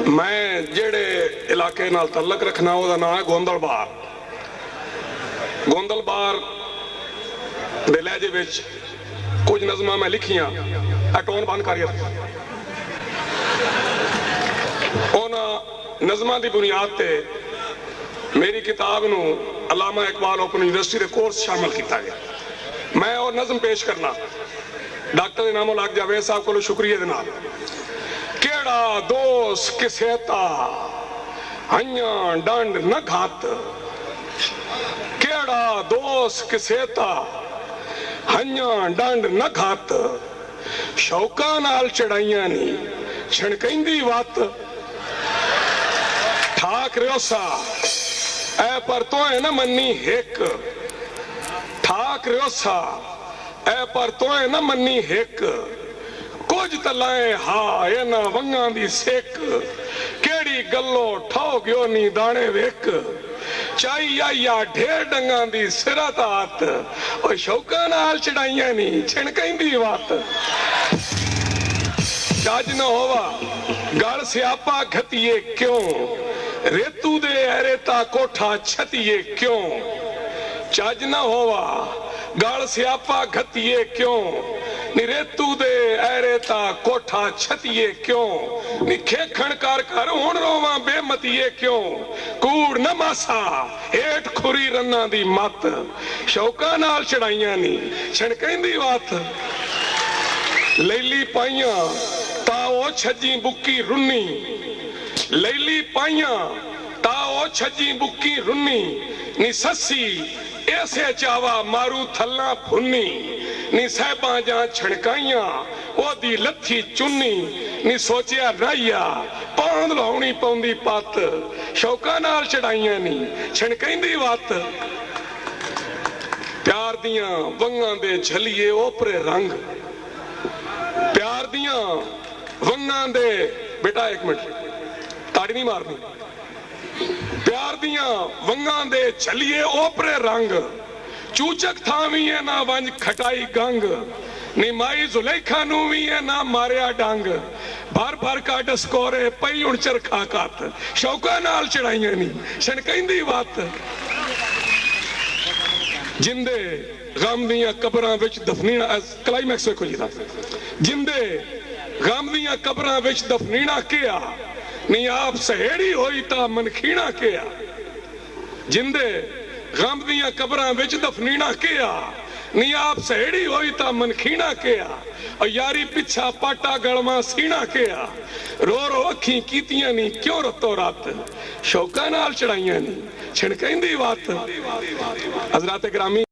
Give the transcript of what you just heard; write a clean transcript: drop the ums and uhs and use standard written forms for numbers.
मैं जेड़े इलाके नाल तल्लक रखना उसका नाम है गोंदलबार। गोंदलबार दे लहजे विच कुछ नज़मां मैं लिखियां, टोन बंद कर नज़मां की बुनियाद ते मेरी किताब नूं अलामा इकबाल ओपन यूनिवर्सिटी के कोर्स शामिल किया गया। मैं और नज़म पेश करना डॉक्टर इनाम उल हक जावेद साहब को शुक्रिया दे नाल। केड़ा दोस्त किसे ता हइयां डंड न घात, केड़ा दोस्त किसे ता हइयां डंड न घात, शौका नाल चढ़ाइयां नी छणकैंदी वत, ठाक रयोसा ऐ पर तो है न मन्नी हिक, ठाक रयोसा ऐ पर तो है न मन्नी हिक, कुछ तलाए हा इन्हां वंगां दी सिक, केड़ी गल्लो ठो गयो नी दाने विक, चाई आईया ढेर डंगां दी सिरा तात, ओ शौका नाल चढ़ाइयां नी छिणकैंदी वत, जज न होवा गल स्यापा घतिए क्यों, रेतू दे एरेता कोठा छतिए क्यों, चज न होवा गल स्यापा घतिए क्यों, नी रेतू दे एरेता कोठा छतिए क्यों, नी खेखण कर कर हुण रोवां बेमतिए क्यों, कूड़ न मासा हेठ खुरी रन्ना दी मत, शौका नाल चढ़ाइयां नी छणकैंदी वत, लैली पाइयां ताओ छजी बुक्की रुन्नी, लैली पाइयां ताओ छजी बुक्की रुन्नी, नी ससी ऐसे चावा मारू थल्ला फुन्नी, नी सहबा जा छणकाइयां ओदी लथी चुन्नी, नी सोचिया राइया पांद लाउणी पौंदी पत, शौका नाल चढ़ाइयां नी छणकैंदी वत, प्यार दियां वंगां दे झलिए ओपरे रंग, प्यार दियां वंगां दे बेटा एक मिनट ताड़ी नहीं मारनी, प्यार दियां वंगां दे झलिए ओपरे रंग, चूचक थावी है ना वंज खटाई गंग, नी माई जुलेखा नू भी है ना मारिया डंग, भर भर का डस्कोरे पई हुण चरखा कत, शौका नाल चढ़ाइयां नी छणकैंदी वत, जिंदे गम दियां कबरां विच दफनीना क्लाइमैक्स वेखो जी दा, जिंदे गम दियां कबरां विच दफनीना किया, नी आप सहेड़ी होई ता मनखीना किया, जिंदे गम दियां कबरां विच दफनीना किया, नी आप सहेड़ी होई ता मनखीना किया, और यारी पिछा पाटा गलमा सीना किया, रो रो अखी कीतियां नी क्यों रतो रात, शौका नाल चढ़ाइयां नी छणकैंदी वत। हज़रात गिरामी